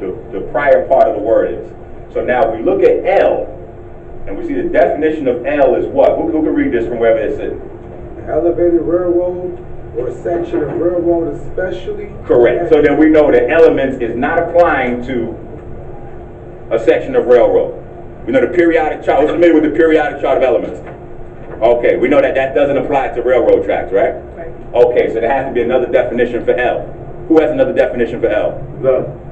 the prior part of the word is. So now we look at El, and we see the definition of El is what? Who can read this from wherever it's sitting? Elevated railroad or a section of railroad especially. Correct. So then we know that elements is not applying to a section of railroad. We know the periodic chart. We're familiar with the periodic chart of elements. Okay, we know that that doesn't apply to railroad tracks, right? Right. Okay, so there has to be another definition for L. Who has another definition for L? The.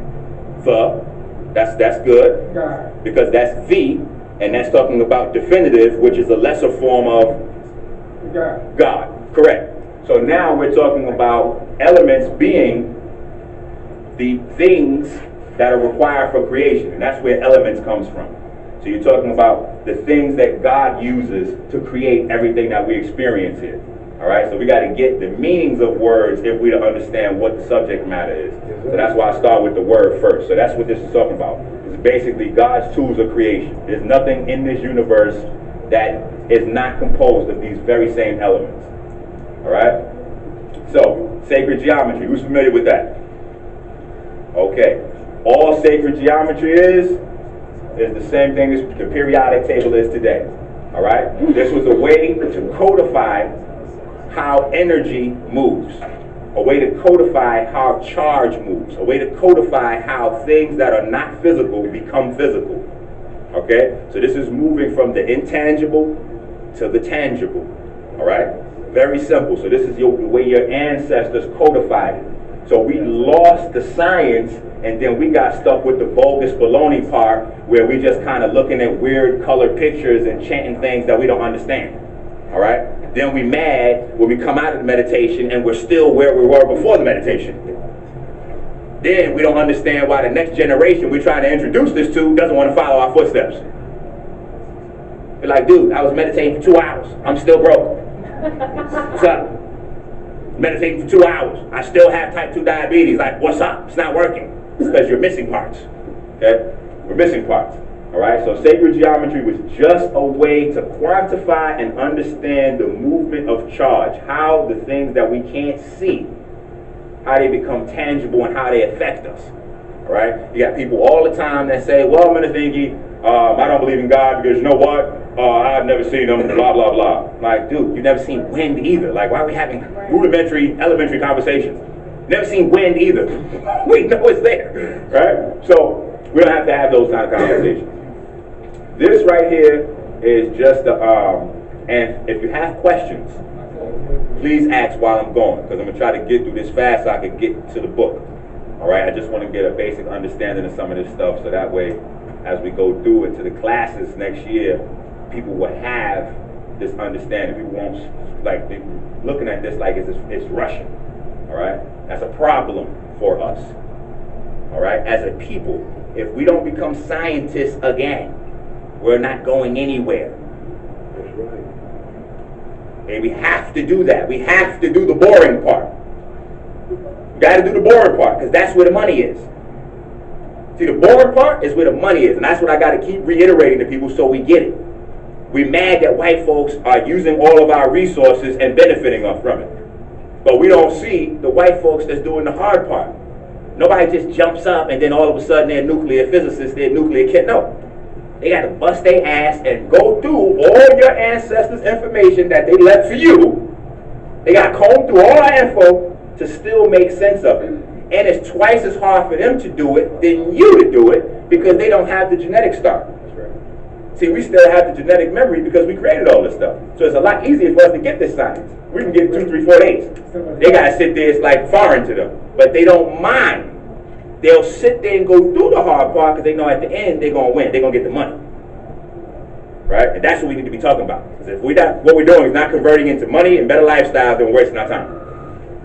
That's good. God. Because that's the, and that's talking about definitive, which is a lesser form of God. God. Correct. So now we're talking about elements being the things that are required for creation, and that's where elements comes from. So you're talking about the things that God uses to create everything that we experience here. All right, so we got to get the meanings of words if we to understand what the subject matter is. So that's why I start with the word first. So that's what this is talking about. It's basically God's tools of creation. There's nothing in this universe that is not composed of these very same elements. All right? So, sacred geometry. Who's familiar with that? Okay. All sacred geometry is the same thing as the periodic table is today. All right? This was a way to codify how energy moves, a way to codify how charge moves, a way to codify how things that are not physical become physical. Okay? So this is moving from the intangible to the tangible. All right? Very simple. So this is the way your ancestors codified it. So we lost the science, and then we got stuck with the bogus baloney part, where we just kind of looking at weird colored pictures and chanting things that we don't understand. All right? Then we mad when we come out of the meditation and we're still where we were before the meditation. Then we don't understand why the next generation we're trying to introduce this to doesn't want to follow our footsteps. You're like, dude, I was meditating for 2 hours. I'm still broke. What's up? Meditating for 2 hours. I still have type 2 diabetes. Like, what's up? It's not working. It's because you're missing parts. Okay? We're missing parts. Alright? So sacred geometry was just a way to quantify and understand the movement of charge. How the things that we can't see, how they become tangible and how they affect us. Alright? You got people all the time that say, well, I'm going to think I don't believe in God because you know what? I've never seen them, blah, blah, blah. Like, dude, you've never seen wind either. Like, why are we having elementary conversations? Never seen wind either. We know it's there, right? So, we don't have to have those kind of conversations. This right here is just and if you have questions, please ask while I'm going, because I'm going to try to get through this fast so I can get to the book. All right? I just want to get a basic understanding of some of this stuff, so that way, as we go through it to the classes next year, people will have this understanding. People won't, like, they're looking at this like it's Russian. All right? That's a problem for us. All right? As a people, if we don't become scientists again, we're not going anywhere. That's right. And we have to do that. We have to do the boring part. We got to do the boring part, because that's where the money is. See, the boring part is where the money is, and that's what I got to keep reiterating to people so we get it. We're mad that white folks are using all of our resources and benefiting from it. But we don't see the white folks that's doing the hard part. Nobody just jumps up and then all of a sudden they're nuclear physicists, they're nuclear kid. No. They got to bust their ass and go through all your ancestors' information that they left for you. They got to comb through all our info to still make sense of it. And it's twice as hard for them to do it than you to do it, because they don't have the genetic start. See, we still have the genetic memory because we created all this stuff. So it's a lot easier for us to get this science. We can get it 2, 3, 4 days. They got to sit there, it's like foreign to them. But they don't mind. They'll sit there and go through the hard part because they know at the end they're going to win. They're going to get the money. Right? And that's what we need to be talking about. Because if what we're doing is not converting into money and better lifestyle, then we're wasting our time.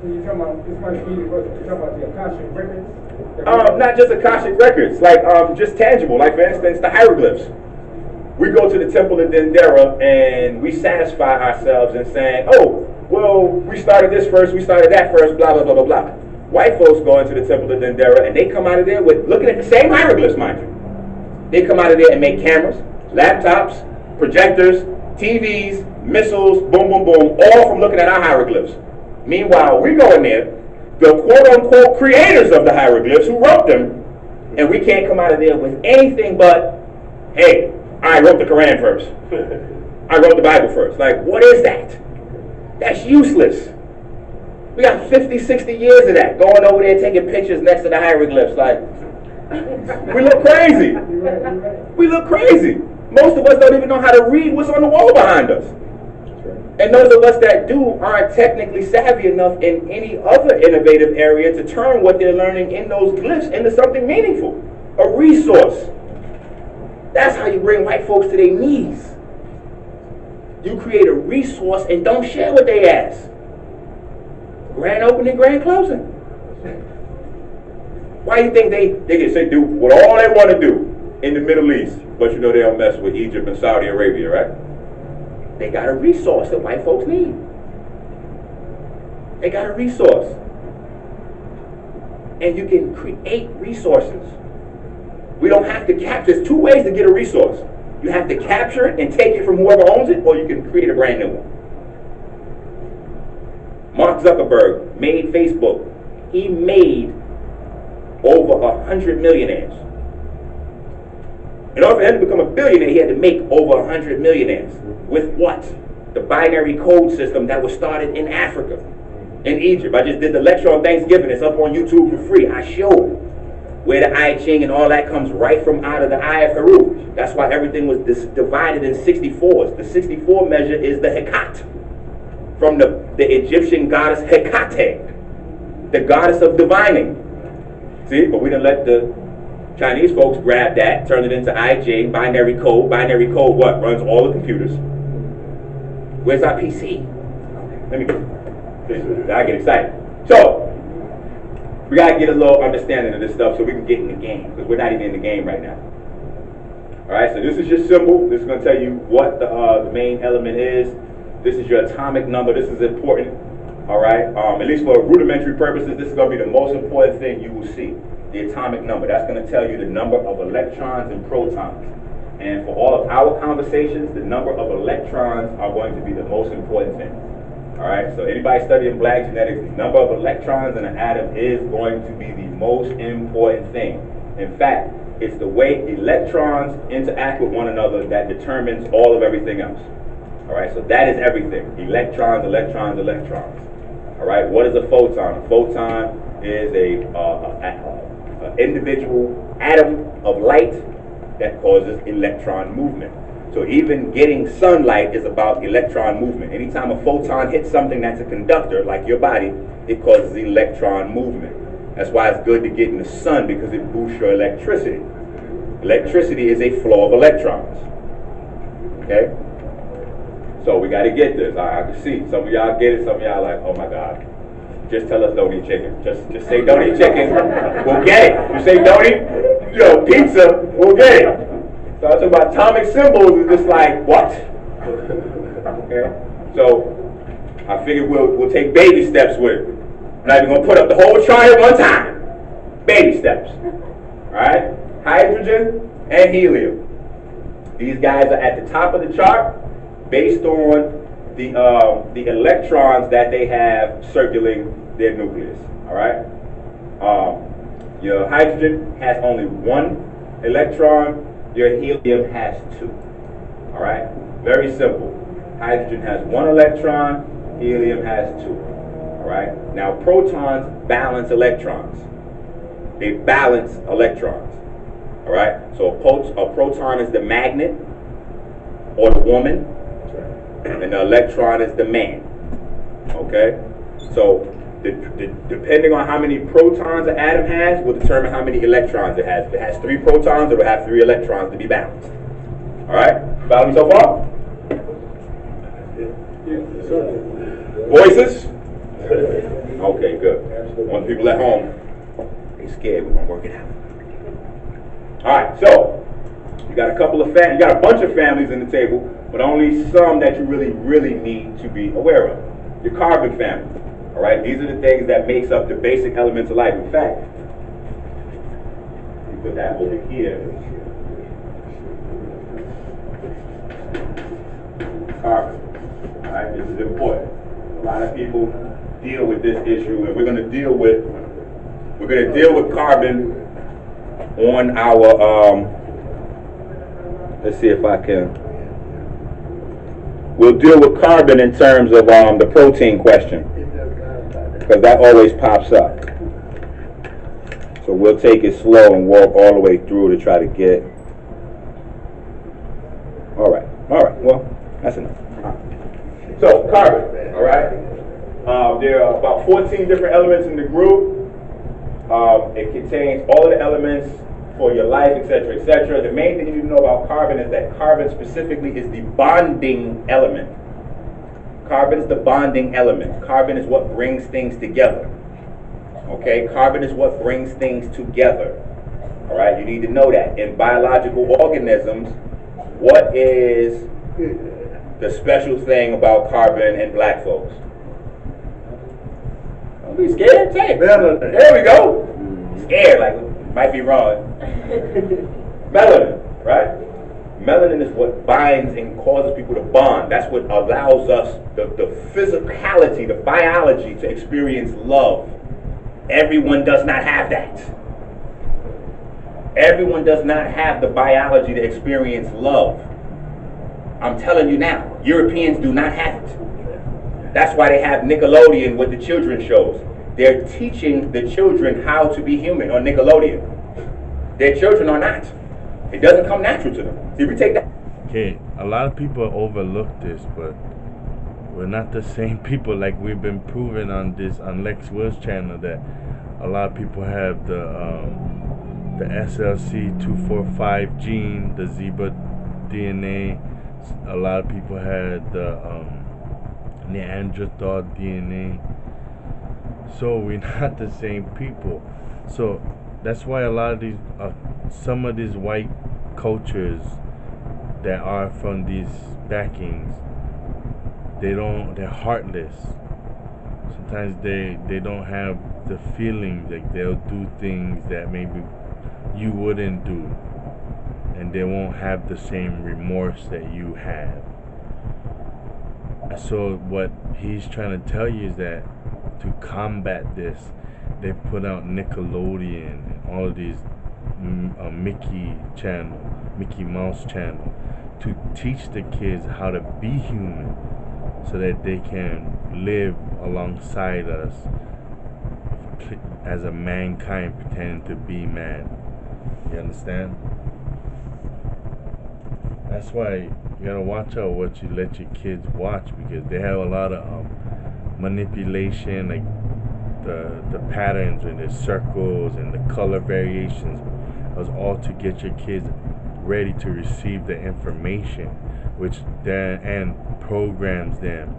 You're talking about, it's much easier for us to talk about the Akashic records? Not just Akashic records. Like, just tangible. Like, for instance, the hieroglyphs. We go to the temple in Dendera and we satisfy ourselves in saying, oh, well, we started this first, we started that first, blah, blah, blah, blah, blah. White folks go into the temple of Dendera and they come out of there with looking at the same hieroglyphs, mind you. They come out of there and make cameras, laptops, projectors, TVs, missiles, boom, boom, boom, all from looking at our hieroglyphs. Meanwhile, we go in there, the quote-unquote creators of the hieroglyphs who wrote them, And we can't come out of there with anything but, hey, I wrote the Quran first. I wrote the Bible first. Like, what is that? That's useless. We got 50, 60 years of that, going over there taking pictures next to the hieroglyphs. Like, we look crazy. We look crazy. Most of us don't even know how to read what's on the wall behind us. And those of us that do aren't technically savvy enough in any other innovative area to turn what they're learning in those glyphs into something meaningful, a resource. That's how you bring white folks to their knees. You create a resource and don't share what they ask. Grand opening, grand closing. Why do you think they can say do what all they want to do in the Middle East, but you know they don't mess with Egypt and Saudi Arabia, right? They got a resource that white folks need. They got a resource. And you can create resources. We don't have to capture. There's two ways to get a resource. You have to capture it and take it from whoever owns it, or you can create a brand new one. Mark Zuckerberg made Facebook. He made over 100 millionaires. In order for him to become a billionaire, he had to make over 100 millionaires. With what? The binary code system that was started in Africa, in Egypt. I just did the lecture on Thanksgiving. It's up on YouTube for free. I showed where the I Ching and all that comes right from out of the Eye of Heru. That's why everything was divided in 64s. The 64 measure is the Hekat, from the Egyptian goddess Hekate, the goddess of divining. See, but we didn't let the Chinese folks grab that, turn it into IJ, binary code. Binary code what? Runs all the computers. Where's our PC? Let me I get excited. So, we got to get a little understanding of this stuff so we can get in the game, because we're not even in the game right now. Alright, so this is your symbol. This is going to tell you what the main element is. This is your atomic number. This is important. Alright, at least for rudimentary purposes, this is going to be the most important thing you will see. The atomic number. That's going to tell you the number of electrons and protons. And for all of our conversations, the number of electrons are going to be the most important thing. Alright, so anybody studying black genetics, the number of electrons in an atom is going to be the most important thing. In fact, it's the way electrons interact with one another that determines all of everything else. Alright, so that is everything. Electrons, electrons, electrons. Alright, what is a photon? A photon is an individual atom of light that causes electron movement. So even getting sunlight is about electron movement. Anytime a photon hits something that's a conductor, like your body, it causes electron movement. That's why it's good to get in the sun, because it boosts your electricity. Electricity is a flow of electrons. Okay? So we got to get this. I can see. Some of y'all get it. Some of y'all like, oh my God. Just tell us don't eat chicken. Just say don't eat chicken. We'll get it. You say don't eat pizza, we'll get it. So I talk about atomic symbols is just like, what? Okay? So I figured we'll take baby steps with it. I'm not even going to put up the whole chart at one time. Baby steps. Alright? Hydrogen and helium. These guys are at the top of the chart based on the electrons that they have circulating their nucleus. Alright? Your hydrogen has only one electron. Your helium has two. Alright? Very simple. Hydrogen has one electron, helium has two. Alright? Now protons balance electrons. They balance electrons. Alright? So a proton is the magnet or the woman, and the electron is the man. Okay? So depending on how many protons an atom has will determine how many electrons it has. If it has 3 protons, it will have 3 electrons to be balanced. Alright? Follow me so far? Voices? Okay, good. Want people at home, they scared, we're going to work it out. Alright, so you got a couple of you got a bunch of families in the table, but only some that you really need to be aware of. Your carbon family. Alright, these are the things that makes up the basic elements of life. In fact, you put that over here. Carbon. Alright, this is important. A lot of people deal with this issue, and we're going to deal with carbon on our, let's see if I can, we'll deal with carbon in terms of the protein question, because that always pops up. So we'll take it slow and walk all the way through to try to get, all right, well, that's enough. So, carbon, all right? There are about 14 different elements in the group. It contains all of the elements for your life, etc., etc. The main thing you need to know about carbon is that carbon specifically is the bonding element. Carbon is the bonding element. Carbon is what brings things together. Okay? Carbon is what brings things together. All right? You need to know that. In biological organisms, what is the special thing about carbon and black folks? Don't be scared. Say it. There we go. Scared, like, might be wrong. Melanin, right? Melanin is what binds and causes people to bond. That's what allows us the physicality, the biology to experience love. Everyone does not have that. Everyone does not have the biology to experience love. I'm telling you now, Europeans do not have it. That's why they have Nickelodeon with the children's shows. They're teaching the children how to be human on Nickelodeon. Their children are not. It doesn't come natural to them. See, we take that. Okay, a lot of people overlook this, but we're not the same people. Like we've been proving on Lex Will's channel that a lot of people have the SLC245 gene, the zebra DNA. A lot of people had the Neanderthal DNA. So we're not the same people. So that's why a lot of these, some of these white cultures that are from these backings, they're heartless. Sometimes they don't have the feelings, like they'll do things that maybe you wouldn't do, and they won't have the same remorse that you have. So what he's trying to tell you is that to combat this, they put out Nickelodeon and all of these Mickey Mouse channel to teach the kids how to be human, so that they can live alongside us as a mankind pretending to be man. You understand? That's why you gotta watch out what you let your kids watch, because they have a lot of manipulation, like the patterns and the circles and the color variations. It was all to get your kids ready to receive the information, which then and programs them.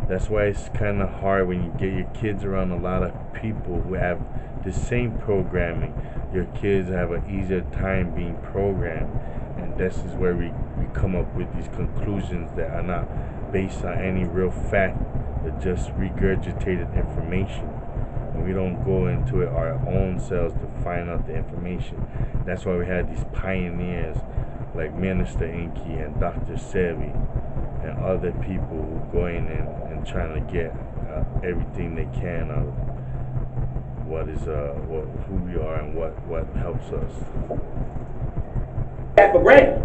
That's why it's kind of hard when you get your kids around a lot of people who have the same programming. Your kids have an easier time being programmed, and this is where we come up with these conclusions that are not based on any real fact, but just regurgitated information. And we don't go into it our own selves to find out the information. That's why we had these pioneers like Minister Inky and Dr. Sevi and other people who go in and trying to get everything they can out of what is who we are and what helps us. That for granted.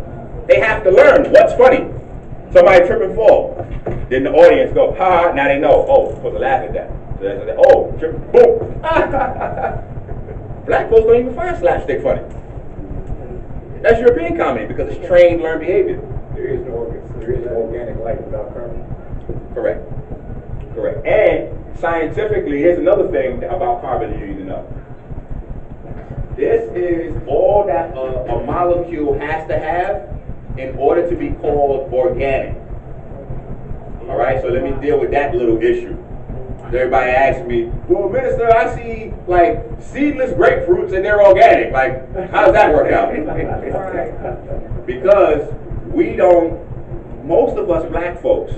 They have to learn what's funny. Somebody trip and fall. Then the audience go, ha, now they know. Oh, we're supposed to laugh at that. So they say, oh, trip, boom. Black folks don't even find slapstick funny. That's European comedy because it's trained, learned behavior. There is no organic life without carbon. Correct. And scientifically, here's another thing about carbon you need to know. This is all that a molecule has to have in order to be called organic. All right, so let me deal with that little issue. Everybody asks me, well, Minister, I see like seedless grapefruits and they're organic. Like, how does that work out? Because we don't, most of us black folks,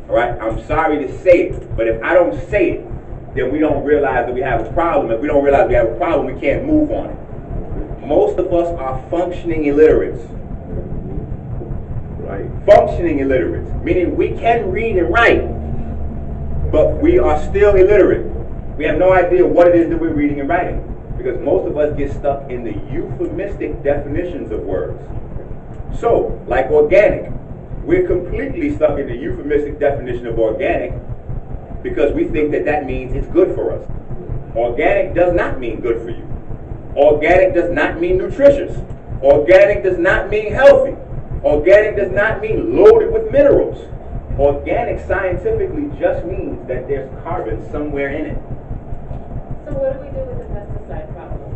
all right, I'm sorry to say it, but if I don't say it, then we don't realize that we have a problem. If we don't realize we have a problem, we can't move on it. Most of us are functioning illiterates. Right? Functioning illiterates, meaning we can read and write, but we are still illiterate. We have no idea what it is that we're reading and writing. Because most of us get stuck in the euphemistic definitions of words. So, like organic, we're completely stuck in the euphemistic definition of organic because we think that that means it's good for us. Organic does not mean good for you. Organic does not mean nutritious. Organic does not mean healthy. Organic does not mean loaded with minerals. Organic scientifically just means that there's carbon somewhere in it. So what do we do with the pesticide problem?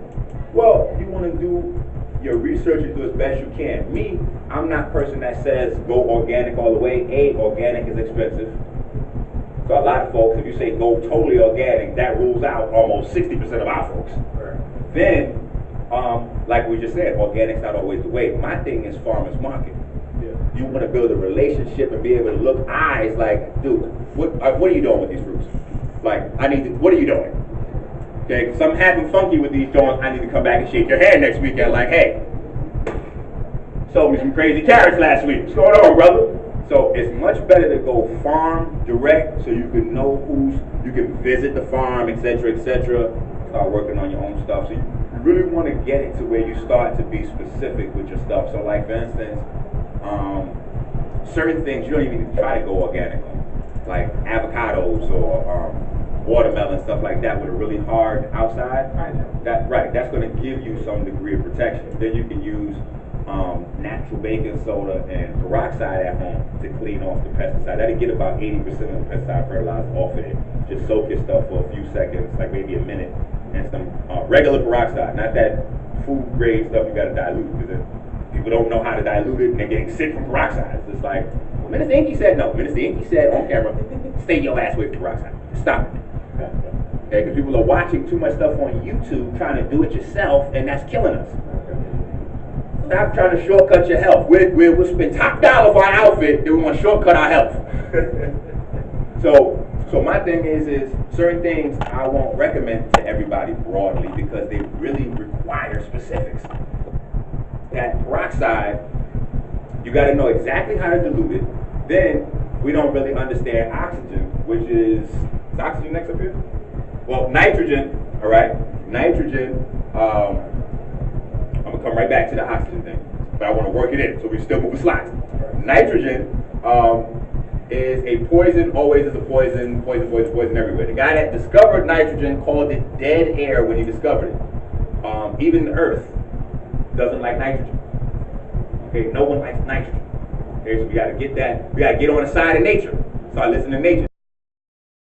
Well, you want to do your research and do as best you can. Me, I'm not a person that says go organic all the way. Organic is expensive. So a lot of folks, if you say go totally organic, that rules out almost 60% of our folks. Right. Then, like we just said, organic's not always the way. My thing is farmer's market. Yeah. You want to build a relationship and be able to look eyes like, dude, what are you doing with these fruits? Like, what are you doing? Okay, because I'm having funky with these joints, I need to come back and shake your hand next weekend like, hey, sold me some crazy carrots last week. What's going on, brother? So it's much better to go farm direct so you can know you can visit the farm, etc., etc. Start working on your own stuff. So you really want to get it to where you start to be specific with your stuff. So like, for instance, certain things you don't even need to try to go organic on. Like avocados or watermelon, stuff like that with a really hard outside. That's going to give you some degree of protection. Then you can use natural baking soda and peroxide at home to clean off the pesticide. That'll get about 80% of the pesticide fertilizer off of it. Just soak your stuff for a few seconds, like maybe a minute, and some regular peroxide, not that food grade stuff you got to dilute, because people don't know how to dilute it and they're getting sick from peroxide. It's just like, Minister Inky said no. Minister Inky said on camera, stay your ass away from peroxide. Stop it. Okay, because people are watching too much stuff on YouTube trying to do it yourself, and that's killing us. Stop trying to shortcut your health. We'll spend top dollar for our outfit, then we want to shortcut our health. So my thing is certain things I won't recommend to everybody broadly because they really require specifics. That peroxide, you got to know exactly how to dilute it. Then we don't really understand oxygen, which is oxygen next up here? Well, nitrogen, all right? Nitrogen, I'm going to come right back to the oxygen thing, but I want to work it in, so we still move slides. Nitrogen is a poison, always is a poison everywhere. The guy that discovered nitrogen called it dead air when he discovered it. Even the earth doesn't like nitrogen. Okay, no one likes nitrogen. Okay, so we got to get on the side of nature. Start listening to nature.